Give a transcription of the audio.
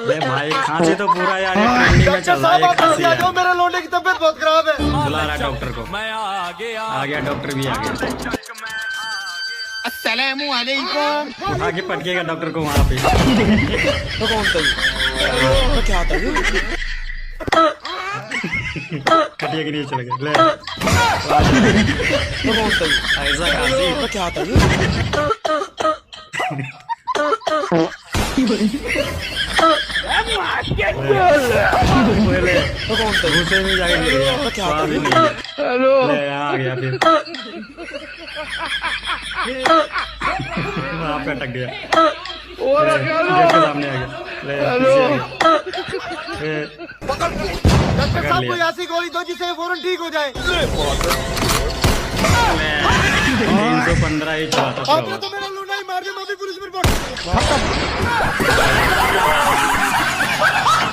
ले भाई खांसी तो पूरा यार ट्रेंडिंग में चल रहा है खांसी है। मेरे लोंडे की तबीयत बहुत खराब है। बुला रहा डॉक्टर को। आ गया डॉक्टर भी आ गया। अस्सलामु अलैकुम। उठा के पटकेगा डॉक्टर को वहाँ पे। तो कौन था ये? क्या था ये? कटिया के नीचे चले गए। ले तो कौन था ये? ऐसा खांसी तो क्या था ये? ले तो कौन था ये? घुसे में जाके गिर गया। तो क्या था स्वाद ही ये? नहीं है। हेलो। ले यहाँ आ गया फिर वहाँ पे अटक गया। गेट के सामने आ गया। ले पीछे आ गया। डॉक्टर साहब कोई ऐसी गोली दो जिससे फौरन ठीक हो जाए। 315 ही चला था। आपने तो मेरा लूना ही मार दिया। मैं भी पुलिस में रिपोर्ट